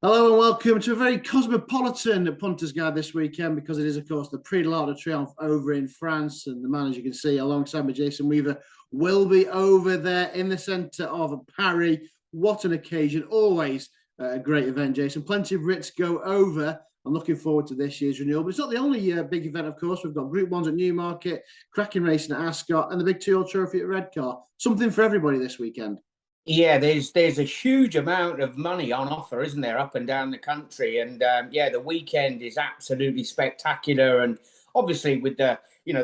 Hello and welcome to a very cosmopolitan Punters Guide this weekend because it is, of course, the Prix de Triomphe over in France. And the man, as you can see, alongside me, Jason Weaver, will be over there in the centre of Paris. What an occasion. Always a great event, Jason. Plenty of Brits go over. I'm looking forward to this year's renewal. But it's not the only big event, of course. We've got Group 1s at Newmarket, cracking racing at Ascot, and the big Trophy at Redcar. Something for everybody this weekend. Yeah, there's a huge amount of money on offer, isn't there, up and down the country? And yeah, the weekend is absolutely spectacular. And obviously, with the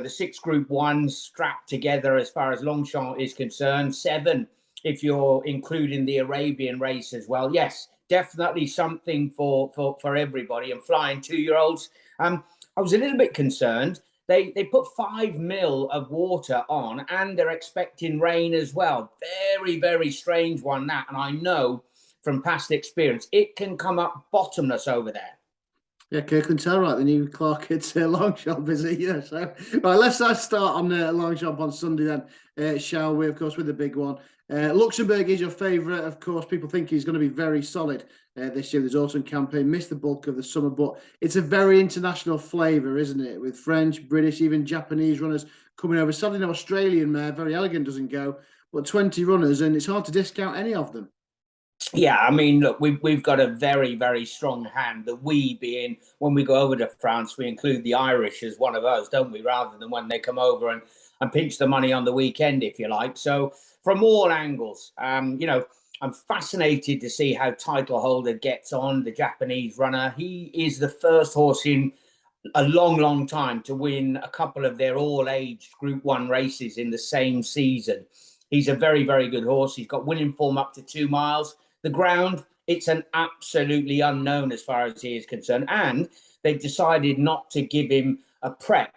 six Group Ones strapped together as far as Longchamp is concerned, seven if you're including the Arabian race as well. Yes, definitely something for everybody. And flying 2-year-olds, I was a little bit concerned. They put 5 mil of water on, and they're expecting rain as well. Very, very strange one, that. And I know from past experience, it can come up bottomless over there. Yeah, Kirkland tell right. The new Clark at Longchamp, is it? Yeah. So, right, let's start on Longchamp on Sunday then, shall we? Of course, with the big one. Luxembourg is your favourite. Of course, people think he's going to be very solid this year. There's autumn campaign, missed the bulk of the summer, but it's a very international flavour, isn't it? With French, British, even Japanese runners coming over. Sadly, no Australian mare, Very Elegant doesn't go, but 20 runners, and it's hard to discount any of them. Yeah, I mean, look, we've got a very, very strong hand. The we being, when we go over to France, we include the Irish as one of us, don't we? Rather than when they come over and pinch the money on the weekend, if you like. So from all angles, I'm fascinated to see how title holder gets on, the Japanese runner. He is the first horse in a long, long time to win a couple of their all-age Group 1 races in the same season. He's a very, very good horse. He's got winning form up to 2 miles. The ground, it's an absolutely unknown as far as he is concerned. And they've decided not to give him a prep.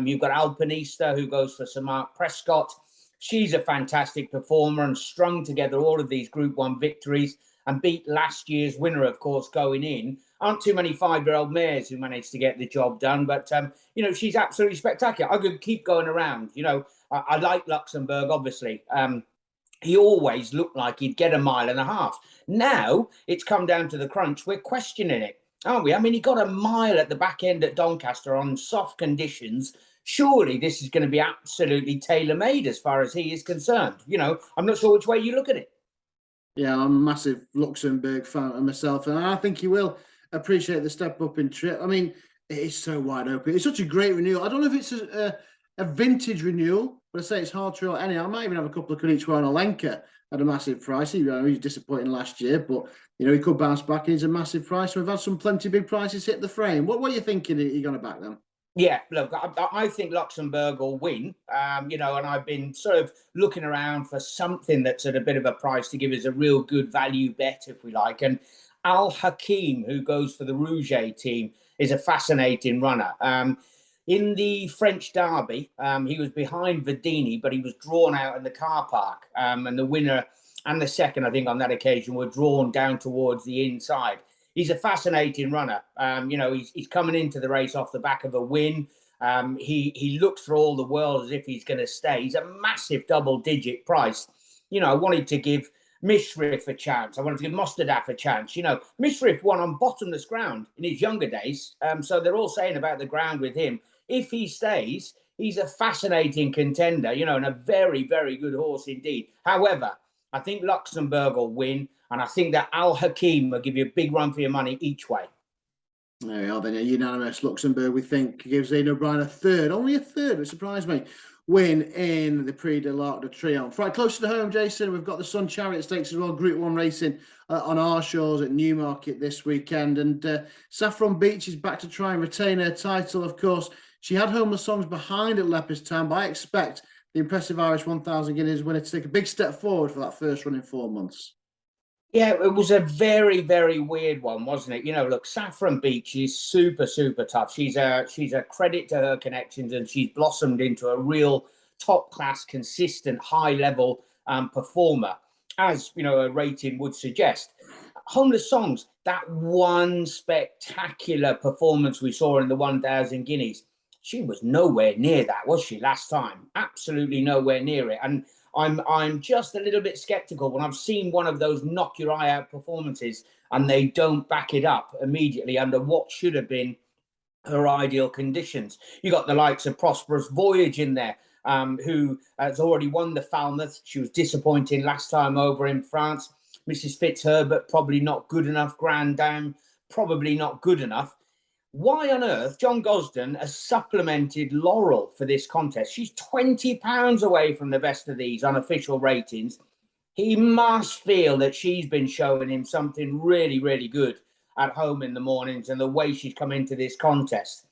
You've got Alpinista, who goes for Sir Mark Prescott. She's a fantastic performer and strung together all of these Group 1 victories and beat last year's winner, of course, going in. Aren't too many 5-year-old mares who managed to get the job done. But, she's absolutely spectacular. I could keep going around. I like Luxembourg, obviously. He always looked like he'd get 1.5 miles. Now it's come down to the crunch. We're questioning it, aren't we? I mean, he got 1 mile at the back end at Doncaster on soft conditions. Surely this is going to be absolutely tailor-made as far as he is concerned. I'm not sure which way you look at it. Yeah, I'm a massive Luxembourg fan myself, and I think he will appreciate the step up in trip. I mean, it is so wide open. It's such a great renewal. I don't know if it's a vintage renewal, but I say it's hard to rule any. I might even have a couple of good each way on Olenka at a massive price. He was disappointing last year, but he could bounce back. And he's a massive price. We've had some plenty big prices hit the frame. What are you thinking? Are you going to back them? Yeah, look, I think Luxembourg will win, and I've been sort of looking around for something that's at a bit of a price to give us a real good value bet, if we like. And Al Hakim, who goes for the Rouget team, is a fascinating runner. In the French Derby, he was behind Verdini, but he was drawn out in the car park. And the winner and the second, I think, on that occasion were drawn down towards the inside. He's a fascinating runner. He's coming into the race off the back of a win. He looks for all the world as if he's going to stay. He's a massive double-digit price. I wanted to give Mishrif a chance. I wanted to give Mostadaf a chance. Mishrif won on bottomless ground in his younger days. So they're all saying about the ground with him. If he stays, he's a fascinating contender, and a very, very good horse indeed. However, I think Luxembourg will win, and I think that Al Hakim will give you a big run for your money each way. There we are, then. A unanimous Luxembourg, we think, gives Ian O'Brien only a third, which surprised me, win in the Prix de Triomphe. Right, closer to home, Jason, we've got the Sun Chariot Stakes as well, Group 1 racing on our shores at Newmarket this weekend. And Saffron Beach is back to try and retain her title, of course. She had Homeless Songs behind at Leopardstown, but I expect the impressive Irish 1,000 Guineas winner to take a big step forward for that first run in 4 months. Yeah, it was a very, very weird one, wasn't it? Look, Saffron Beach is super, super tough. She's a credit to her connections, and she's blossomed into a real top-class, consistent, high-level performer, as, a rating would suggest. Homeless Songs, that one spectacular performance we saw in the 1,000 Guineas, she was nowhere near that, was she, last time? Absolutely nowhere near it. And I'm just a little bit sceptical when I've seen one of those knock your eye out performances and they don't back it up immediately under what should have been her ideal conditions. You got the likes of Prosperous Voyage in there, who has already won the Falmouth. She was disappointing last time over in France. Mrs. Fitzherbert, probably not good enough. Grand Dame, probably not good enough. Why on earth John Gosden has supplemented Laurel for this contest? She's £20 away from the best of these unofficial ratings. He must feel that she's been showing him something really, really good at home in the mornings and the way she's come into this contest.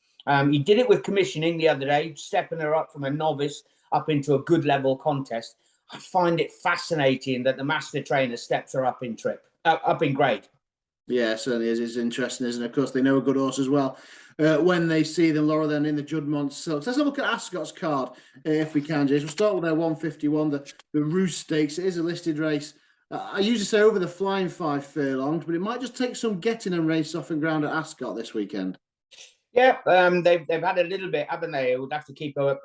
He did it with commissioning the other day, stepping her up from a novice up into a good level contest. I find it fascinating that the master trainer steps her up in grade. Yeah, it certainly is. It's interesting, isn't it? Of course, they know a good horse as well. When they see them, Laura, then in the Juddmonte Silks. Let's have a look at Ascot's card, if we can, James. We'll start with their 151, the Roost Stakes. It is a listed race. I usually say over the flying 5 furlongs, but it might just take some getting and race off and ground at Ascot this weekend. Yeah, they've had a little bit, haven't they? It would have to keep a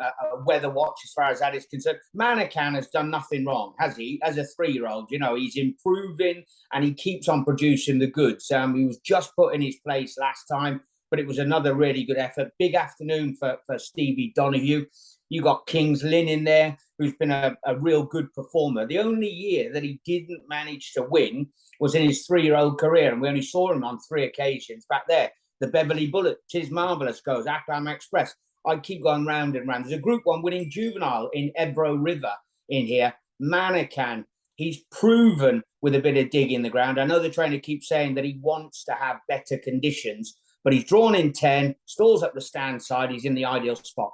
weather watch as far as that is concerned. Manican has done nothing wrong, has he? As a 3-year-old, he's improving and he keeps on producing the goods. He was just put in his place last time, but it was another really good effort. Big afternoon for Stevie Donoghue. You got King's Lynn in there, who's been a real good performer. The only year that he didn't manage to win was in his 3-year-old career, and we only saw him on 3 occasions back there. The Beverly Bullet, Tis Marvellous goes, Aklam Express. I keep going round and round. There's a Group 1 winning juvenile in Ebro River in here. Manican, he's proven with a bit of dig in the ground. I know the trainer keeps saying that he wants to have better conditions, but he's drawn in 10, stalls up the stand side. He's in the ideal spot.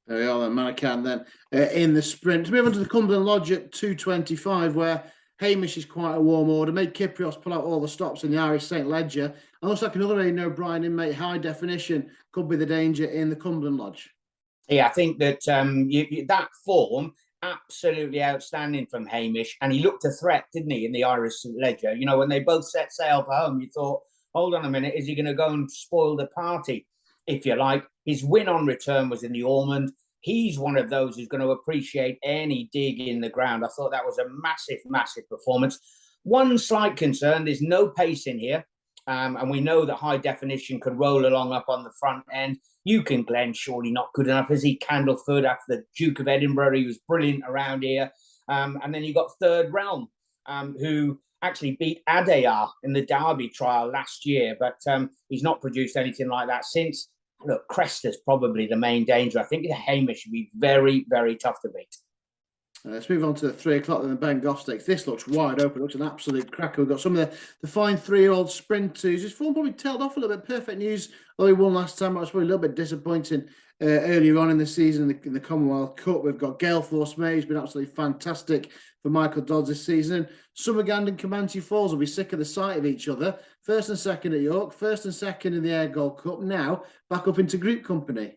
There we are, then. Manican then in the sprint. To move on to the Cumberland Lodge at 225, where Hamish is quite a warm order. Made Kyprios pull out all the stops in the Irish St. Ledger. And looks like another Aidan O'Brien inmate, High Definition, could be the danger in the Cumberland Lodge. Yeah, I think that that form, absolutely outstanding from Hamish. And he looked a threat, didn't he, in the Irish St. Ledger? When they both set sail for home, you thought, hold on a minute, is he going to go and spoil the party, if you like? His win on return was in the Ormond. He's one of those who's going to appreciate any dig in the ground. I thought that was a massive, massive performance. One slight concern, there's no pace in here. And we know that High Definition could roll along up on the front end. Yukon Glen, surely not good enough. Is he? Candleford after the Duke of Edinburgh, he was brilliant around here. And then you got Third Realm, who actually beat Adayar in the Derby trial last year, but he's not produced anything like that since. Look, Crester's probably the main danger. I think Hamish should be very, very tough to beat. Let's move on to the 3 o'clock then, the Ben Goff Stakes. This looks wide open. It looks an absolute cracker. We've got some of the fine 3-year-old sprinters. His form probably tailed off a little bit. Perfect News, although he won last time. That was probably a little bit disappointing earlier on in the season in the Commonwealth Cup. We've got Gale Force May, who's been absolutely fantastic for Michael Dodds this season. And Summergand and Comanche Falls will be sick of the sight of each other. First and second at York, first and second in the Air Gold Cup. Now back up into group company.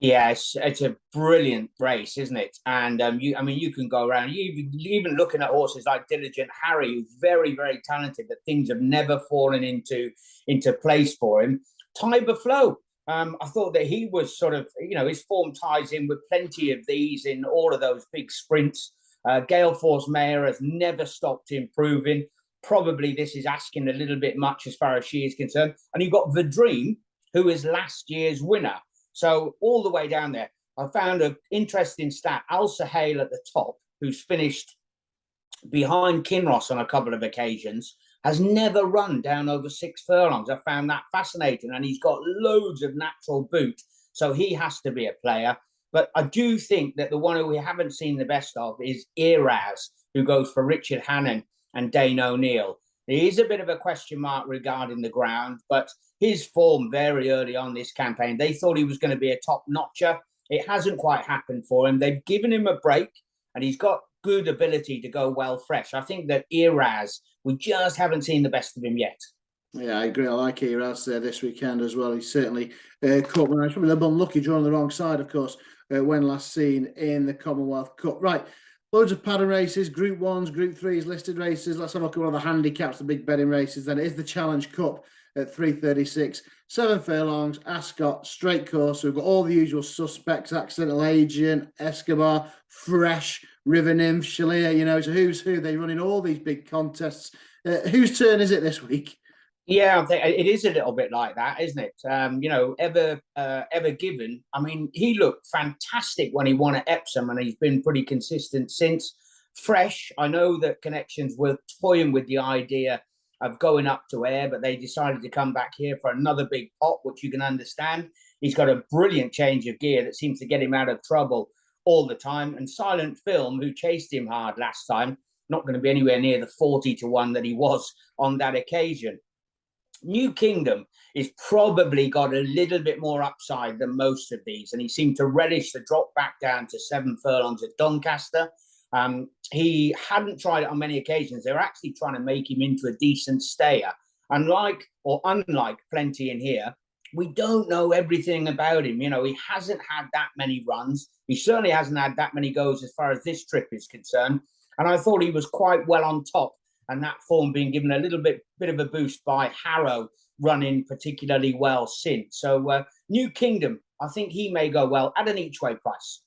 Yeah, it's a brilliant race, isn't it? And you can go around. You even looking at horses like Diligent Harry, who's very, very talented, but things have never fallen into place for him. Tiber Flow, I thought that he was sort of, his form ties in with plenty of these in all of those big sprints. Gale Force Mayor has never stopped improving. Probably this is asking a little bit much as far as she is concerned. And you've got The Dream, who is last year's winner. So all the way down there, I found an interesting stat. Alsa Hale at the top, who's finished behind Kinross on a couple of occasions, has never run down over 6 furlongs. I found that fascinating. And he's got loads of natural boot. So he has to be a player. But I do think that the one who we haven't seen the best of is Eraz, who goes for Richard Hannon and Dane O'Neill. There is a bit of a question mark regarding the ground, but his form very early on this campaign, they thought he was going to be a top notcher. It hasn't quite happened for him. They've given him a break and he's got good ability to go well fresh. I think that Eraz, we just haven't seen the best of him yet. Yeah, I agree. I like Eraz this weekend as well. He's certainly caught my eye. Probably a little unlucky drawing the wrong side, of course, when last seen in the Commonwealth Cup. Right. Loads of pattern races, Group 1s, Group 3s, listed races. Let's have a look at one of the handicaps, the big betting races. Then it is the Challenge Cup at 336. 7 furlongs, Ascot, straight course. So we've got all the usual suspects: Accidental Agent, Escobar, Fresh, River Nymph, Shalia. You know, it's a who's who. They run in all these big contests. Whose turn is it this week? Yeah, I think it is a little bit like that, isn't it? You know, ever given. I mean, he looked fantastic when he won at Epsom, and he's been pretty consistent since. Fresh, I know that Connections were toying with the idea of going up to Ayr, but they decided to come back here for another big pot, which you can understand. He's got a brilliant change of gear that seems to get him out of trouble all the time. And Silent Film, who chased him hard last time, not going to be anywhere near the 40-1 that he was on that occasion. New Kingdom is probably got a little bit more upside than most of these, and he seemed to relish the drop back down to 7 furlongs at Doncaster. He hadn't tried it on many occasions. They were actually trying to make him into a decent stayer. Unlike Plenty in Here, we don't know everything about him. You know, he hasn't had that many runs. He certainly hasn't had that many goes as far as this trip is concerned. And I thought he was quite well on top, and that form being given a little bit of a boost by Harrow running particularly well since. So New Kingdom, I think he may go well at an each way price.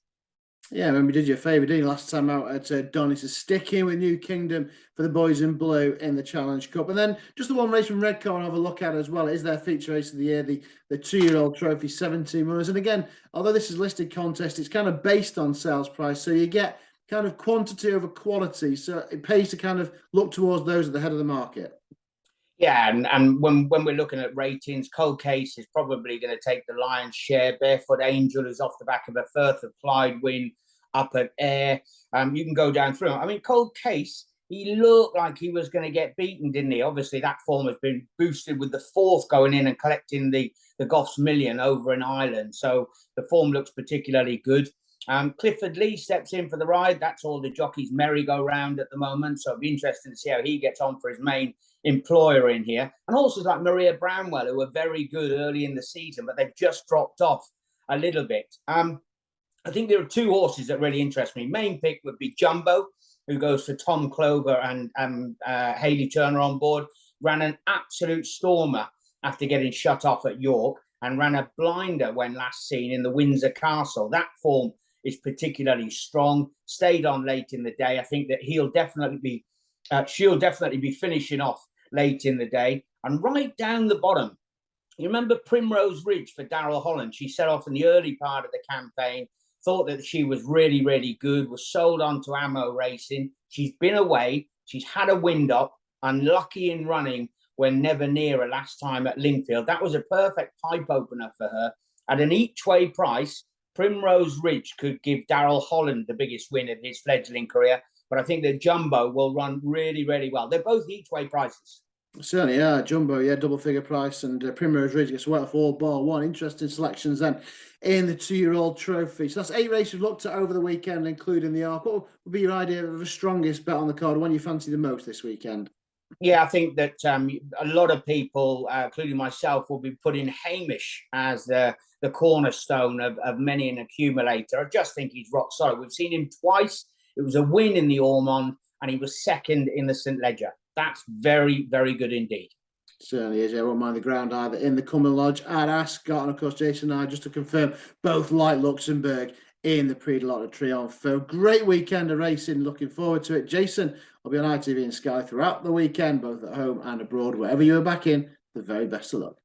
Yeah, I remember you did your favour, didn't you, last time out at Donny, to stick in with New Kingdom for the boys in blue in the Challenge Cup. And then just the one race from Redcar I'll have a look at as well. It is their feature race of the year, the 2-year-old trophy, 17 runners. And again, although this is listed contest, it's kind of based on sales price. So you get kind of quantity over quality. So it pays to kind of look towards those at the head of the market. Yeah, and when we're looking at ratings, Cold Case is probably going to take the lion's share. Barefoot Angel is off the back of a Firth of Clyde win up at Ayr. You can go down through. I mean, Cold Case, he looked like he was going to get beaten, didn't he? Obviously, that form has been boosted with the 4th going in and collecting the Goffs Million over in Ireland. So the form looks particularly good. Clifford Lee steps in for the ride. That's all the jockeys merry-go-round at the moment. So it'll be interesting to see how he gets on for his main employer in here. And horses like Maria Bramwell, who were very good early in the season, but they've just dropped off a little bit. I think there are 2 horses that really interest me. Main pick would be Jumbo, who goes for Tom Clover and Hayley Turner on board. Ran an absolute stormer after getting shut off at York, and ran a blinder when last seen in the Windsor Castle. That form is particularly strong. Stayed on late in the day. I think that she'll definitely be finishing off late in the day. And right down the bottom, you remember Primrose Ridge for Daryl Holland? She set off in the early part of the campaign, thought that she was really, really good, was sold on to Ammo Racing. She's been away. She's had a wind up, unlucky in running when never near her last time at Lingfield. That was a perfect pipe opener for her. At an each way price, Primrose Ridge could give Daryl Holland the biggest win of his fledgling career. But I think that Jumbo will run really, really well. They're both each way prices. Certainly, yeah. Jumbo, yeah, double figure price, and Primrose Ridge gets well for all bar one. Interesting selections then in the 2-year-old trophy. So that's 8 races we've looked at over the weekend, including the Arc. What would be your idea of the strongest bet on the card? One you fancy the most this weekend? Yeah, I think that a lot of people, including myself, will be putting Hamish as the cornerstone of many an accumulator. I just think he's rock solid. We've seen him twice. It was a win in the Ormond, and he was second in the St. Leger. That's very, very good indeed. Certainly is. I won't mind the ground either in the Cumberland Lodge at Ascot. And of course, Jason and I, just to confirm, both like Luxembourg in the Prix de Triomphe. So great weekend of racing. Looking forward to it. Jason will be on ITV and Sky throughout the weekend, both at home and abroad. Wherever you are back in, the very best of luck.